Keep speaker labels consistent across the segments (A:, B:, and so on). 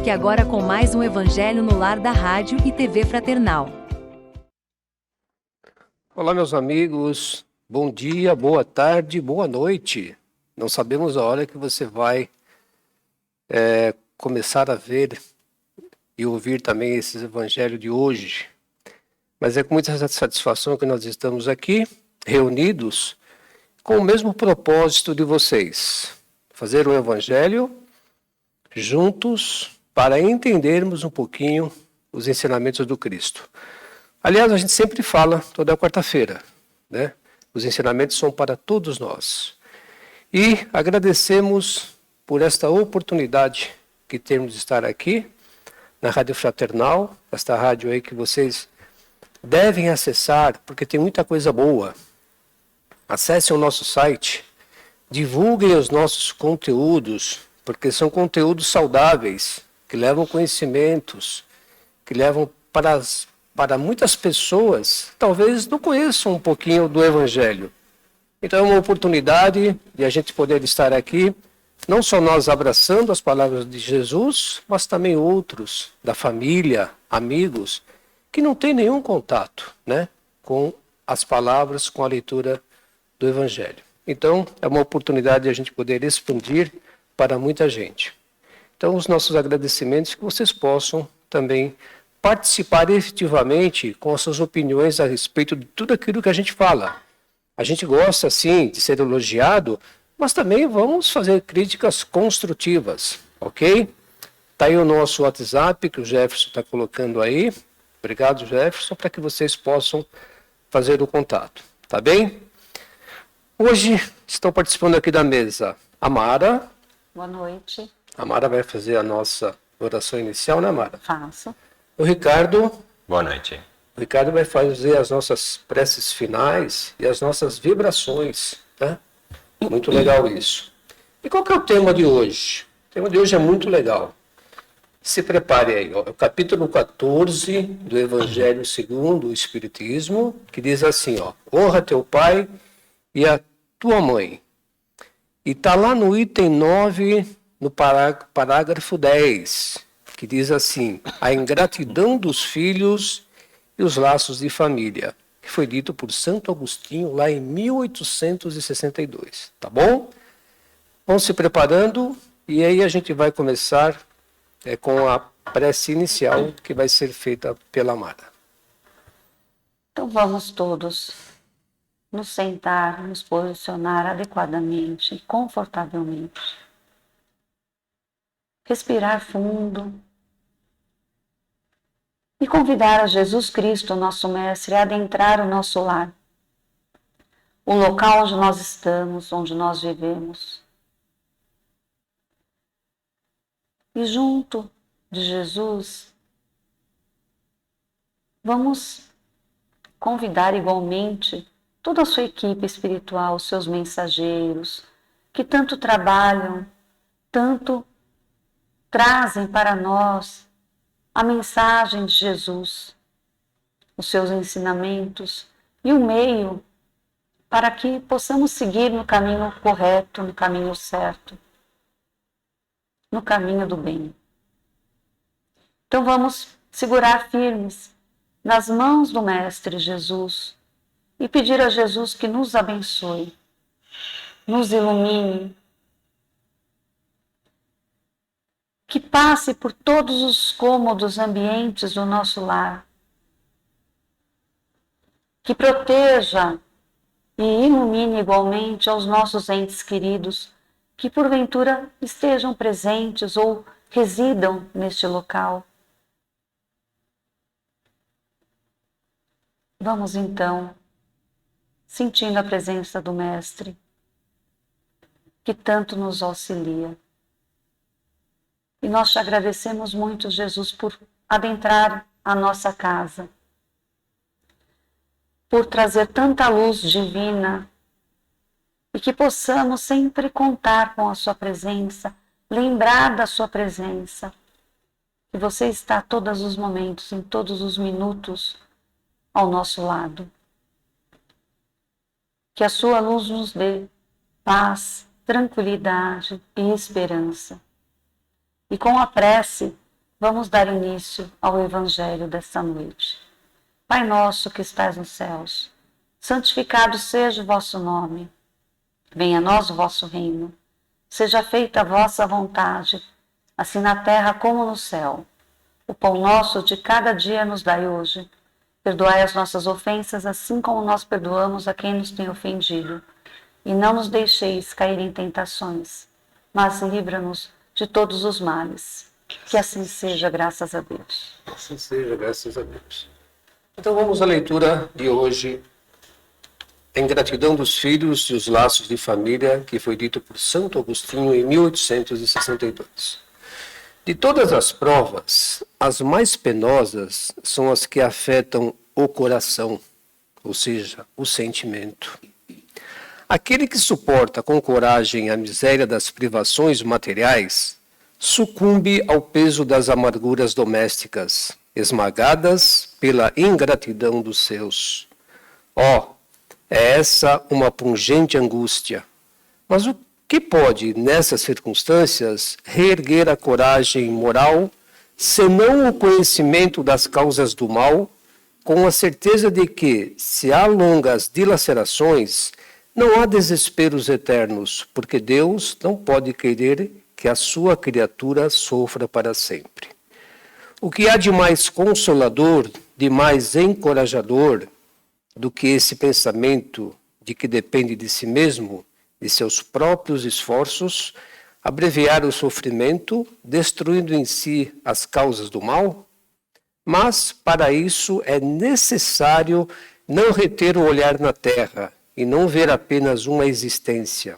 A: Fique agora com mais um Evangelho no Lar da Rádio e TV Fraternal.
B: Olá, meus amigos. Bom dia, boa tarde, boa noite. Não sabemos a hora que você vai começar a ver e ouvir também esse Evangelho de hoje. Mas é com muita satisfação que nós estamos aqui, reunidos, com o mesmo propósito de vocês. Fazer o Evangelho juntos para entendermos um pouquinho os ensinamentos do Cristo. Aliás, a gente sempre fala toda quarta-feira, né? Os ensinamentos são para todos nós. E agradecemos por esta oportunidade que temos de estar aqui na Rádio Fraternal, esta rádio aí que vocês devem acessar, porque tem muita coisa boa. Acessem o nosso site, divulguem os nossos conteúdos, porque são conteúdos saudáveis, que levam conhecimentos, que levam para muitas pessoas, talvez não conheçam um pouquinho do Evangelho. Então é uma oportunidade de a gente poder estar aqui, não só nós abraçando as palavras de Jesus, mas também outros da família, amigos, que não têm nenhum contato, né, com as palavras, com a leitura do Evangelho. Então é uma oportunidade de a gente poder expandir para muita gente. Então, os nossos agradecimentos, que vocês possam também participar efetivamente com as suas opiniões a respeito de tudo aquilo que a gente fala. A gente gosta, sim, de ser elogiado, mas também vamos fazer críticas construtivas, ok? Está aí o nosso WhatsApp, que o Jefferson está colocando aí. Obrigado, Jefferson, para que vocês possam fazer o contato, tá bem? Hoje estão participando aqui da mesa a Mara.
C: Boa noite.
B: A Mara vai fazer a nossa oração inicial, né, Mara?
C: Faço.
B: O Ricardo.
D: Boa noite.
B: O Ricardo vai fazer as nossas preces finais e as nossas vibrações, tá? Muito legal isso. E qual que é o tema de hoje? O tema de hoje é muito legal. Se prepare aí, ó, o capítulo 14 do Evangelho segundo o Espiritismo, que diz assim, ó, honra teu pai e a tua mãe. E está lá no item 9, no parágrafo 10, que diz assim, a ingratidão dos filhos e os laços de família, que foi dito por Santo Agostinho lá em 1862, tá bom? Vão se preparando e aí a gente vai começar com a prece inicial que vai ser feita pela Mara.
C: Então vamos todos nos sentar, nos posicionar adequadamente e confortavelmente. Respirar fundo e convidar a Jesus Cristo, nosso Mestre, a adentrar o nosso lar, o local onde nós estamos, onde nós vivemos. E junto de Jesus, vamos convidar igualmente toda a sua equipe espiritual, os seus mensageiros, que tanto trabalham, tanto trazem para nós a mensagem de Jesus, os seus ensinamentos e o meio para que possamos seguir no caminho correto, no caminho certo, no caminho do bem. Então vamos segurar firmes nas mãos do Mestre Jesus e pedir a Jesus que nos abençoe, nos ilumine, que passe por todos os cômodos ambientes do nosso lar, que proteja e ilumine igualmente aos nossos entes queridos que porventura estejam presentes ou residam neste local. Vamos então sentindo a presença do Mestre, que tanto nos auxilia. E nós te agradecemos muito, Jesus, por adentrar a nossa casa, por trazer tanta luz divina e que possamos sempre contar com a sua presença, lembrar da sua presença, que você está a todos os momentos, em todos os minutos, ao nosso lado. Que a sua luz nos dê paz, tranquilidade e esperança. E com a prece vamos dar início ao Evangelho desta noite. Pai nosso que estás nos céus, santificado seja o vosso nome. Venha a nós o vosso reino. Seja feita a vossa vontade, assim na terra como no céu. O pão nosso de cada dia nos dai hoje. Perdoai as nossas ofensas, assim como nós perdoamos a quem nos tem ofendido. E não nos deixeis cair em tentações, mas livra-nos de todos os males. Que assim seja, graças a Deus.
B: Assim seja, graças a Deus. Então vamos à leitura de hoje. A ingratidão dos filhos e os laços de família, que foi dito por Santo Agostinho em 1862. De todas as provas, as mais penosas são as que afetam o coração, ou seja, o sentimento. Aquele que suporta com coragem a miséria das privações materiais, sucumbe ao peso das amarguras domésticas, esmagadas pela ingratidão dos seus. É essa uma pungente angústia. Mas o que pode, nessas circunstâncias, reerguer a coragem moral, senão o conhecimento das causas do mal, com a certeza de que, se há longas dilacerações, não há desesperos eternos, porque Deus não pode querer que a sua criatura sofra para sempre. O que há de mais consolador, de mais encorajador, do que esse pensamento de que depende de si mesmo, de seus próprios esforços, abreviar o sofrimento, destruindo em si as causas do mal? Mas, para isso, é necessário não reter o olhar na terra e não ver apenas uma existência.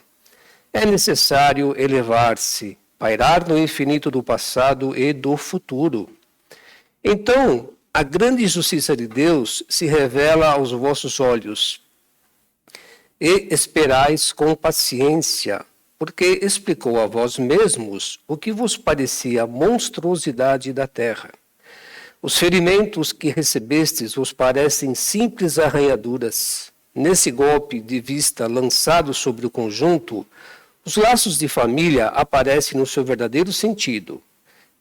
B: É necessário elevar-se, pairar no infinito do passado e do futuro. Então, a grande justiça de Deus se revela aos vossos olhos. E esperais com paciência, porque explicou a vós mesmos o que vos parecia monstruosidade da terra. Os ferimentos que recebestes vos parecem simples arranhaduras. Nesse golpe de vista lançado sobre o conjunto, os laços de família aparecem no seu verdadeiro sentido.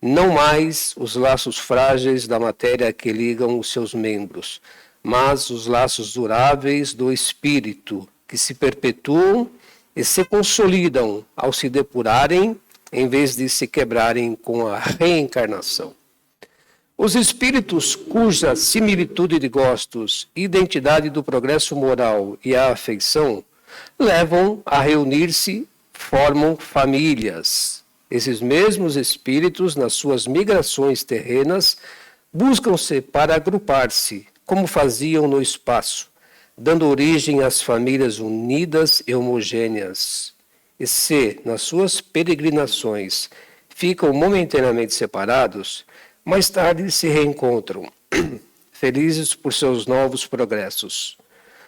B: Não mais os laços frágeis da matéria que ligam os seus membros, mas os laços duráveis do espírito, que se perpetuam e se consolidam ao se depurarem, em vez de se quebrarem com a reencarnação. Os espíritos cuja similitude de gostos, identidade do progresso moral e a afeição levam a reunir-se, formam famílias. Esses mesmos espíritos, nas suas migrações terrenas, buscam-se para agrupar-se, como faziam no espaço, dando origem às famílias unidas e homogêneas. E se, nas suas peregrinações, ficam momentaneamente separados, mais tarde se reencontram, felizes por seus novos progressos.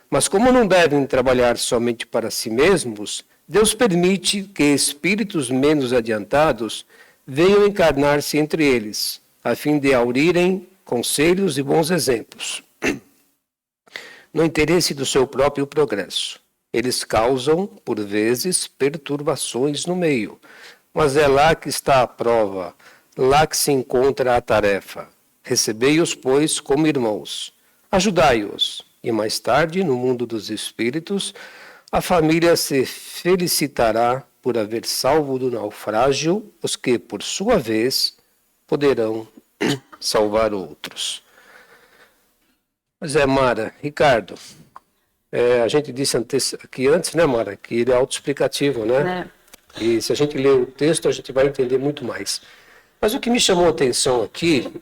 B: Mas como não devem trabalhar somente para si mesmos, Deus permite que espíritos menos adiantados venham encarnar-se entre eles, a fim de aurirem conselhos e bons exemplos, no interesse do seu próprio progresso. Eles causam, por vezes, perturbações no meio, mas é lá que está a prova, lá que se encontra a tarefa. Recebei-os, pois, como irmãos. Ajudai-os, e mais tarde, no mundo dos espíritos, a família se felicitará por haver salvo do naufrágio os que, por sua vez, poderão salvar outros. Mas Mara, Ricardo, a gente disse aqui antes, né, Mara, que ele é autoexplicativo, né? E se a gente ler o texto, a gente vai entender muito mais. Mas o que me chamou a atenção aqui,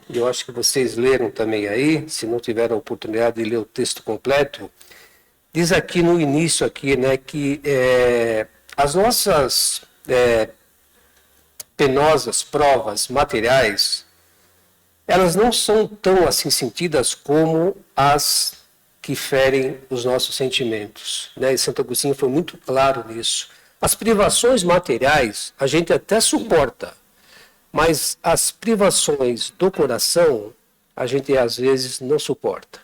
B: e eu acho que vocês leram também aí, se não tiveram a oportunidade de ler o texto completo, diz aqui no início aqui, né, que as nossas penosas provas materiais, elas não são tão assim sentidas como as que ferem os nossos sentimentos, né? E Santo Agostinho foi muito claro nisso. As privações materiais a gente até suporta, mas as privações do coração a gente às vezes não suporta.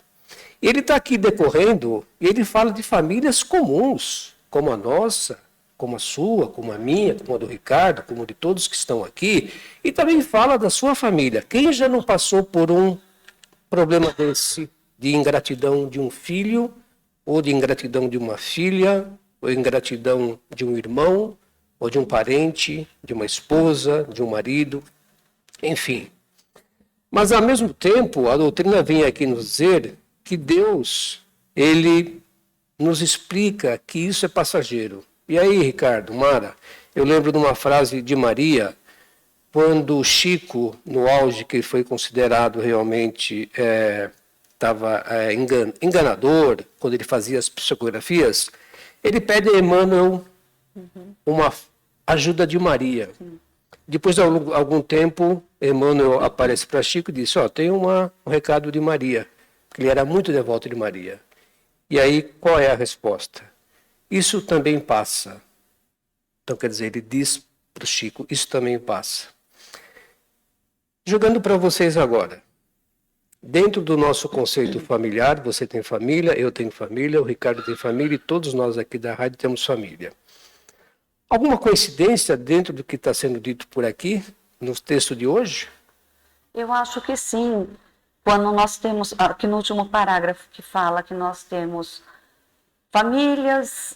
B: Ele está aqui decorrendo e ele fala de famílias comuns, como a nossa, como a sua, como a minha, como a do Ricardo, como de todos que estão aqui, e também fala da sua família. Quem já não passou por um problema desse, de ingratidão de um filho, ou de ingratidão de uma filha, ou ingratidão de um irmão, ou de um parente, de uma esposa, de um marido, enfim. Mas, ao mesmo tempo, a doutrina vem aqui nos dizer que Deus, ele nos explica que isso é passageiro. E aí, Ricardo, Mara, eu lembro de uma frase de Maria, quando Chico, no auge que foi considerado realmente estava enganador, quando ele fazia as psicografias, ele pede a Emmanuel uma ajuda de Maria. Depois de algum tempo, Emmanuel aparece para Chico e disse, tem um recado de Maria, que ele era muito devoto de Maria. E aí, qual é a resposta? Isso também passa. Então, quer dizer, ele diz para o Chico, isso também passa. Jogando para vocês agora. Dentro do nosso conceito familiar, você tem família, eu tenho família, o Ricardo tem família e todos nós aqui da rádio temos família. Alguma coincidência dentro do que está sendo dito por aqui, no texto de hoje?
C: Eu acho que sim. Quando nós temos, aqui no último parágrafo que fala que nós temos famílias,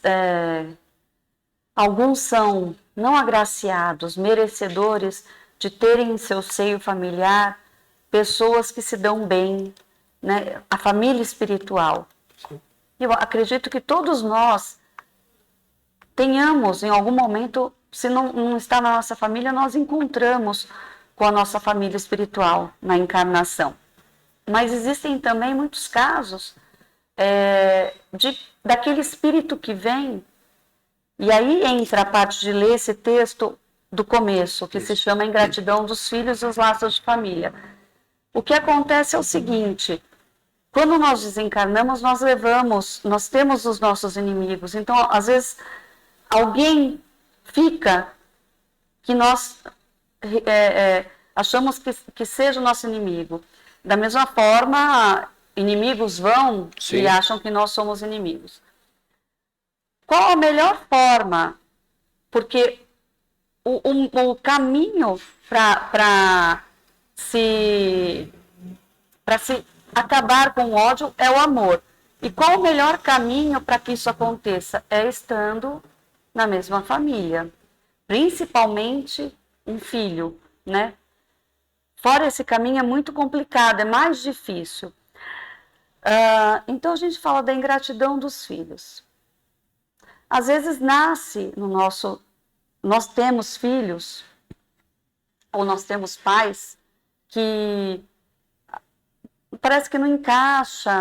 C: alguns são não agraciados, merecedores de terem em seu seio familiar pessoas que se dão bem, né? A família espiritual. Eu acredito que todos nós tenhamos, em algum momento, se não está na nossa família, nós encontramos com a nossa família espiritual na encarnação. Mas existem também muitos casos daquele espírito que vem, e aí entra a parte de ler esse texto do começo, que se chama Ingratidão dos Filhos e os Laços de Família. O que acontece é o seguinte, quando nós desencarnamos, nós temos os nossos inimigos, então às vezes alguém fica que nós achamos que seja o nosso inimigo. Da mesma forma, inimigos vão e acham que nós somos inimigos. Qual a melhor forma? Porque o caminho para se acabar com o ódio é o amor. E qual o melhor caminho para que isso aconteça? É estando na mesma família. Principalmente um filho, né? Fora esse caminho é muito complicado, é mais difícil. Então a gente fala da ingratidão dos filhos. Às vezes nasce no nosso... Nós temos filhos, ou nós temos pais, que parece que não encaixa.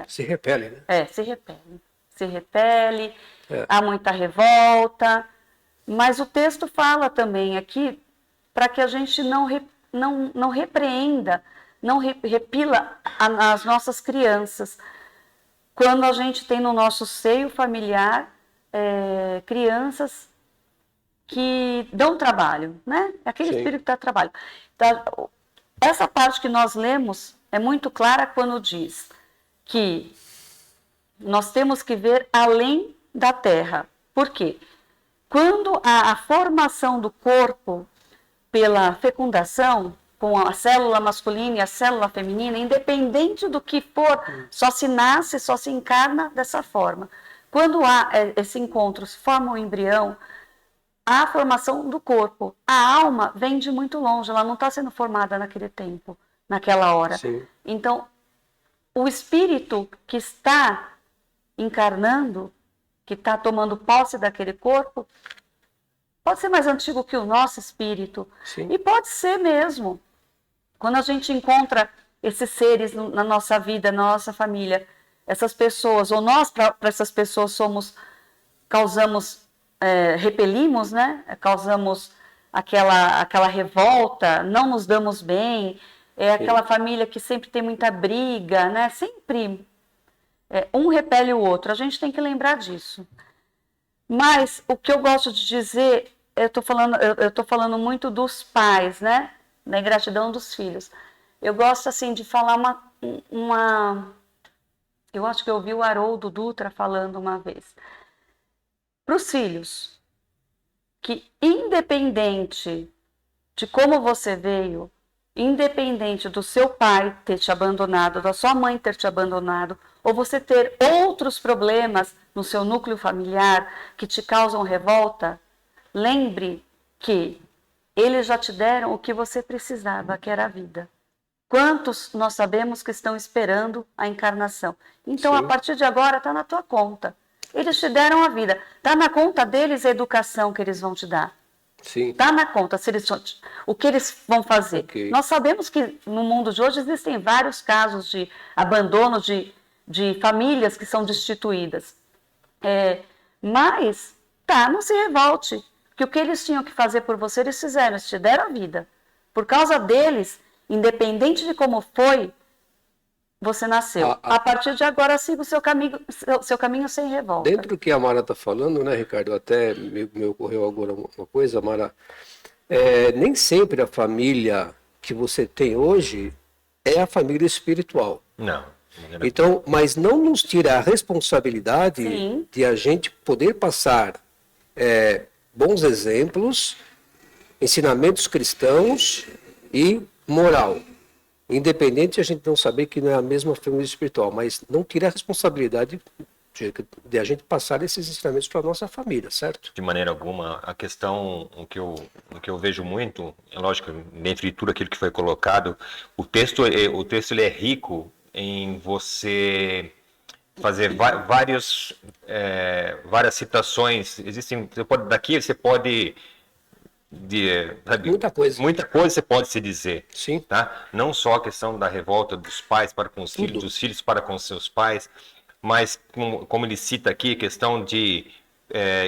B: Se repele, né?
C: Se repele. Se repele, há muita revolta. Mas o texto fala também aqui para que a gente não repreenda, não repila as nossas crianças. Quando a gente tem no nosso seio familiar crianças que dão trabalho, né? Aquele espírito que dá trabalho. Então, essa parte que nós lemos é muito clara quando diz que nós temos que ver além da terra. Por quê? Quando a formação do corpo pela fecundação, com a célula masculina e a célula feminina, independente do que for, só se nasce, só se encarna dessa forma. Quando há esse encontro, se forma um embrião, há a formação do corpo. A alma vem de muito longe, ela não está sendo formada naquele tempo, naquela hora.
B: Sim.
C: Então, o espírito que está encarnando, que está tomando posse daquele corpo, pode ser mais antigo que o nosso espírito.
B: Sim.
C: E pode ser mesmo. Quando a gente encontra esses seres na nossa vida, na nossa família, essas pessoas, ou nós para essas pessoas repelimos, né? Causamos aquela revolta, não nos damos bem, aquela família que sempre tem muita briga, né? Sempre um repele o outro, a gente tem que lembrar disso. Mas o que eu gosto de dizer, eu tô falando muito dos pais, né? Da ingratidão dos filhos. Eu gosto assim de falar eu acho que eu ouvi o Haroldo Dutra falando uma vez. para os filhos, que independente de como você veio, independente do seu pai ter te abandonado, da sua mãe ter te abandonado, ou você ter outros problemas no seu núcleo familiar que te causam revolta, lembre que eles já te deram o que você precisava, que era a vida. Quantos nós sabemos que estão esperando a encarnação? Então,
B: Sim.
C: a partir de agora, está na tua conta. Eles te deram a vida. Está na conta deles a educação que eles vão te dar.
B: Sim.
C: Está na conta se eles, o que eles vão fazer.
B: Okay.
C: Nós sabemos que no mundo de hoje existem vários casos de abandono de famílias que são destituídas. Mas, não se revolte. Que o que eles tinham que fazer por você, eles fizeram, eles te deram a vida. Por causa deles, independente de como foi, você nasceu. A partir de agora, siga o seu caminho sem revolta.
B: Dentro do que a Mara está falando, né, Ricardo? Até me ocorreu agora uma coisa, Mara. Nem sempre a família que você tem hoje é a família espiritual.
D: Não.
B: Então, mas não nos tira a responsabilidade
C: Sim.
B: de a gente poder passar bons exemplos, ensinamentos cristãos e moral. Independente de a gente não saber que não é a mesma família espiritual, mas não tira a responsabilidade de a gente passar esses ensinamentos para a nossa família, certo?
D: De maneira alguma. A questão, o que eu vejo muito, é lógico, dentro de tudo aquilo que foi colocado, o texto ele é rico em você fazer várias citações. Existem, você pode sabe, muita coisa você pode se dizer.
B: Sim.
D: Tá? Não só a questão da revolta dos pais para com os filhos, dos filhos para com seus pais, mas como ele cita aqui, a questão de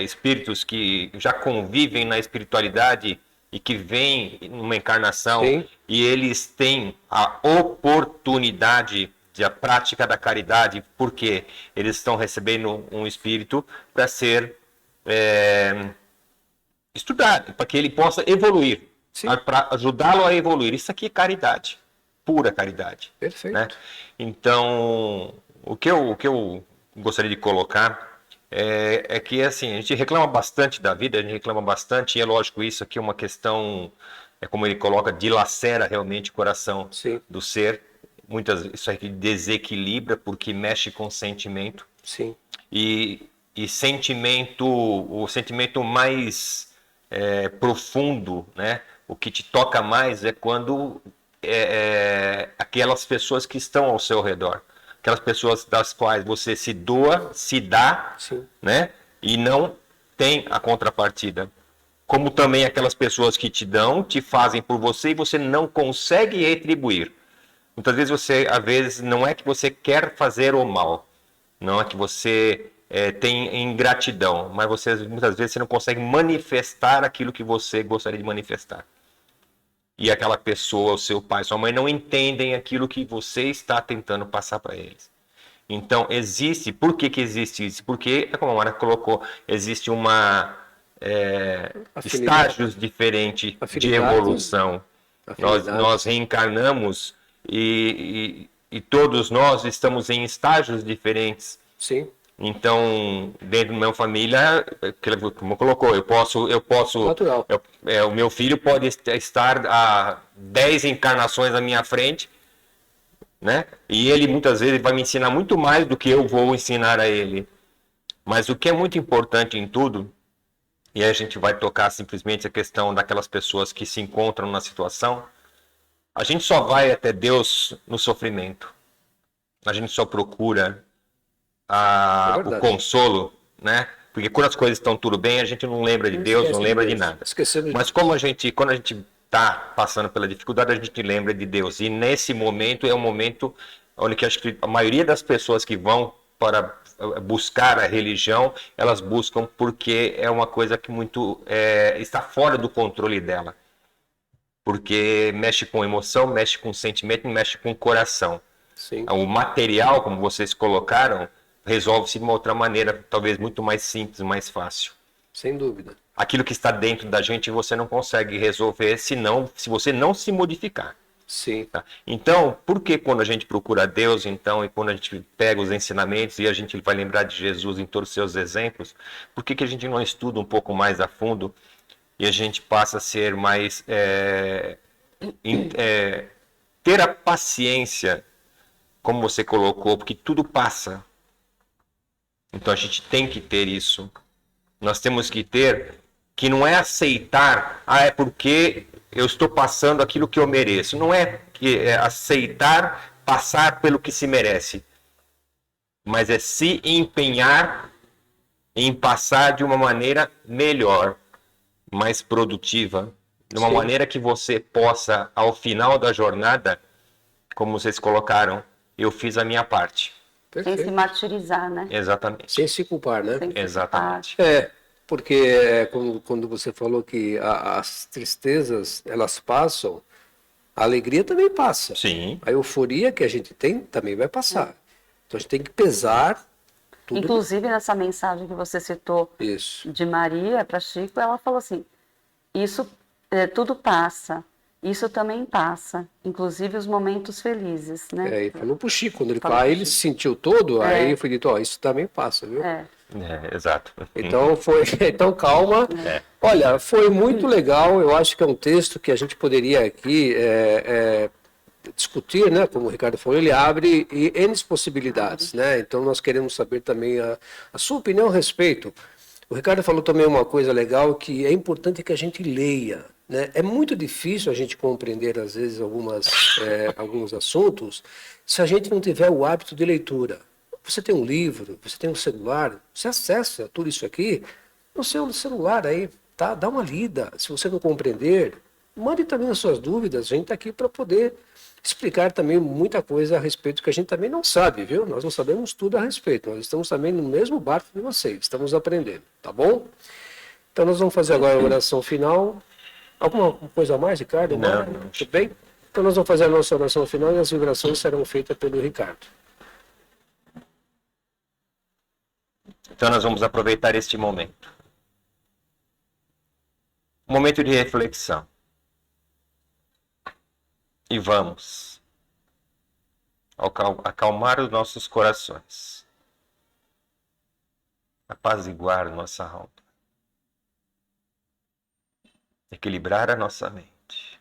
D: espíritos que já convivem na espiritualidade e que vêm numa encarnação. Sim. E eles têm a oportunidade de a prática da caridade, porque eles estão recebendo um espírito para ser estudado, para que ele possa evoluir, para ajudá-lo a evoluir. Isso aqui é caridade, pura caridade.
B: Perfeito.
D: Né? Então, o que eu gostaria de colocar é que assim, a gente reclama bastante da vida, a gente reclama bastante, e é lógico, isso aqui é uma questão, como ele coloca, dilacera realmente o coração. Sim. Do ser. Isso aqui desequilibra porque mexe com sentimento. Sim. E o sentimento mais profundo, né? O que te toca mais é quando aquelas pessoas que estão ao seu redor, aquelas pessoas das quais você se doa, se dá, sim, né? E não tem a contrapartida. Como também aquelas pessoas que te dão, te fazem por você e você não consegue retribuir. Muitas vezes não é que você quer fazer o mal, não é que você tem ingratidão, mas muitas vezes você não consegue manifestar aquilo que você gostaria de manifestar. E aquela pessoa, o seu pai, sua mãe, não entendem aquilo que você está tentando passar para eles. Então, por que existe isso? Porque, como a Mara colocou, existe estágios diferentes de evolução. Nós reencarnamos e todos nós estamos em estágios diferentes. Sim. Então, dentro da minha família, como colocou, eu posso natural. O meu filho pode estar a 10 encarnações à minha frente, né? E ele muitas vezes vai me ensinar muito mais do que eu vou ensinar a ele. Mas o que é muito importante em tudo, e aí a gente vai tocar simplesmente a questão daquelas pessoas que se encontram na situação, a gente só vai até Deus no sofrimento. A gente só procura o consolo, né? Porque quando as coisas estão tudo bem, a gente não lembra de Deus, não lembra de nada. Mas quando a gente está passando pela dificuldade, a gente lembra de Deus. E nesse momento é um momento onde que acho que a maioria das pessoas que vão para buscar a religião, elas buscam porque é uma coisa que está fora do controle dela. Porque mexe com emoção, mexe com sentimento, mexe com o coração. Sim. O material, como vocês colocaram, resolve-se de uma outra maneira, talvez muito mais simples, mais fácil.
B: Sem dúvida.
D: Aquilo que está dentro da gente você não consegue resolver se você não se modificar.
B: Sim.
D: Tá? Então, por que quando a gente procura Deus, então, e quando a gente pega os ensinamentos e a gente vai lembrar de Jesus em todos os seus exemplos, por que a gente não estuda um pouco mais a fundo e a gente passa a ser mais... ter a paciência, como você colocou, porque tudo passa. Então a gente tem que ter isso. Nós temos que ter, que não é aceitar, é porque eu estou passando aquilo que eu mereço. Não é aceitar passar pelo que se merece, mas é se empenhar em passar de uma maneira melhor, mais produtiva, de uma maneira que você possa, ao final da jornada, como vocês colocaram, eu fiz a minha parte.
C: Perfeito. Sem se martirizar, né?
D: Exatamente.
B: Sem se culpar, né?
D: Exatamente.
B: Porque quando você falou que as tristezas, elas passam, a alegria também passa.
D: Sim.
B: A euforia que a gente tem também vai passar. Então a gente tem que pesar tudo.
C: Inclusive, nessa mensagem que você citou de Maria para Chico, ela falou assim, isso tudo passa, isso também passa, inclusive os momentos felizes, né?
B: E falou pro Chico, quando ele falou, ele se sentiu todo, aí foi dito, isso também passa, viu?
D: Exato.
B: Então calma. Olha, foi muito legal, eu acho que é um texto que a gente poderia aqui discutir, né? Como o Ricardo falou, ele abre N possibilidades, né? Então nós queremos saber também a sua opinião a respeito. O Ricardo falou também uma coisa legal, que é importante que a gente leia, né? É muito difícil a gente compreender, às vezes, alguns assuntos, se a gente não tiver o hábito de leitura. Você tem um livro, você tem um celular, você acessa tudo isso aqui no seu celular aí, tá? Dá uma lida. Se você não compreender, mande também as suas dúvidas. A gente está aqui para poder explicar também muita coisa a respeito que a gente também não sabe, viu? Nós não sabemos tudo a respeito. Nós estamos também no mesmo barco que vocês. Estamos aprendendo, tá bom? Então nós vamos fazer agora a oração final. Alguma coisa a mais, Ricardo?
D: Não.
B: Tudo bem? Então nós vamos fazer a nossa oração final e as vibrações serão feitas pelo Ricardo.
D: Então nós vamos aproveitar este momento. Um momento de reflexão. E vamos acalmar os nossos corações. Apaziguar nossa alma. Equilibrar a nossa mente.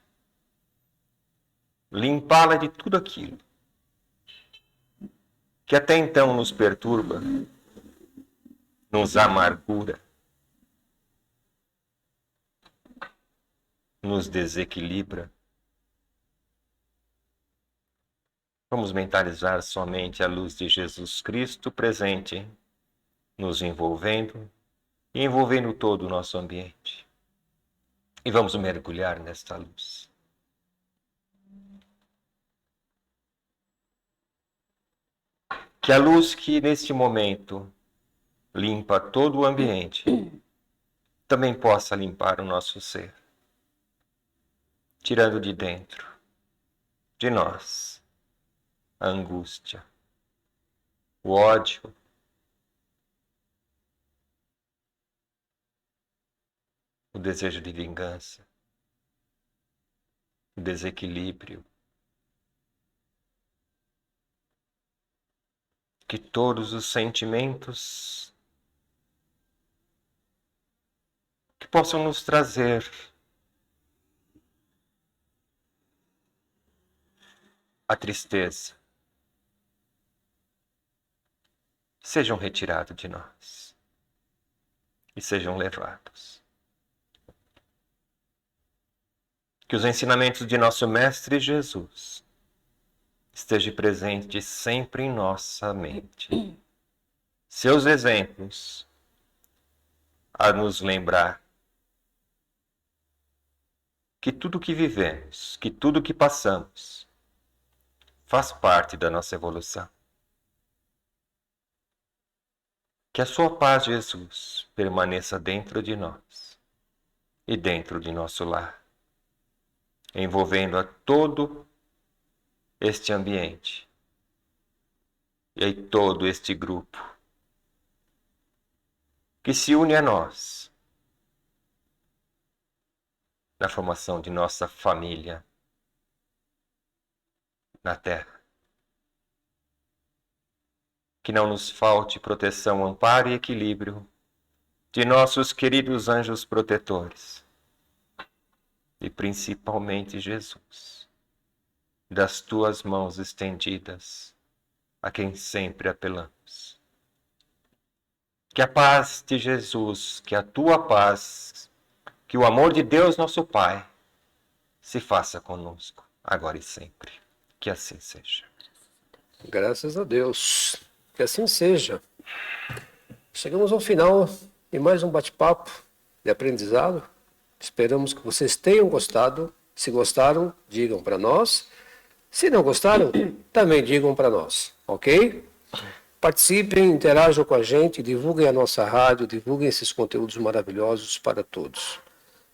D: Limpá-la de tudo aquilo que até então nos perturba, nos amargura, nos desequilibra. Vamos mentalizar somente a luz de Jesus Cristo presente, nos envolvendo e envolvendo todo o nosso ambiente. E vamos mergulhar nesta luz. Que a luz que neste momento limpa todo o ambiente também possa limpar o nosso ser, tirando de dentro de nós a angústia, o ódio, o desejo de vingança, o desequilíbrio. Que todos os sentimentos que possam nos trazer a tristeza sejam retirados de nós e sejam levados. Que os ensinamentos de nosso Mestre Jesus estejam presentes sempre em nossa mente. Seus exemplos a nos lembrar que tudo que vivemos, que tudo que passamos, faz parte da nossa evolução. Que a sua paz, Jesus, permaneça dentro de nós e dentro de nosso lar, envolvendo a todo este ambiente e aí todo este grupo que se une a nós na formação de nossa família, na terra. Que não nos falte proteção, amparo e equilíbrio de nossos queridos anjos protetores. E principalmente, Jesus, das tuas mãos estendidas, a quem sempre apelamos. Que a paz de Jesus, que a tua paz, que o amor de Deus nosso Pai, se faça conosco, agora e sempre. Que assim seja.
B: Graças a Deus. Que assim seja. Chegamos ao final de mais um bate-papo de aprendizado. Esperamos que vocês tenham gostado. Se gostaram, digam para nós. Se não gostaram, também digam para nós, ok? Participem, interajam com a gente, divulguem a nossa rádio, divulguem esses conteúdos maravilhosos para todos.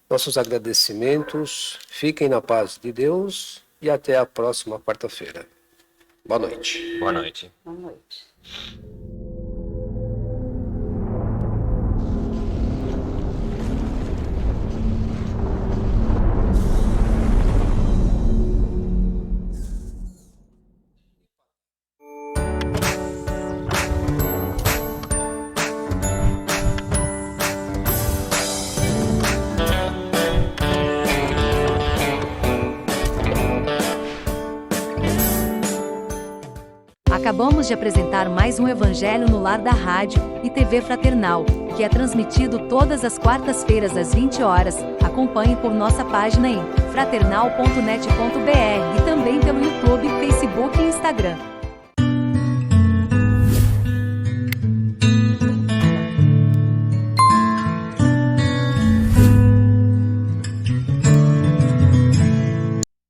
B: Nossos agradecimentos, fiquem na paz de Deus e até a próxima quarta-feira. Boa noite.
D: Boa noite.
C: Boa noite.
A: Acabamos de apresentar mais um Evangelho no Lar da Rádio e TV Fraternal, que é transmitido todas as quartas-feiras às 20 horas. Acompanhe por nossa página em fraternal.net.br e também pelo YouTube, Facebook e Instagram.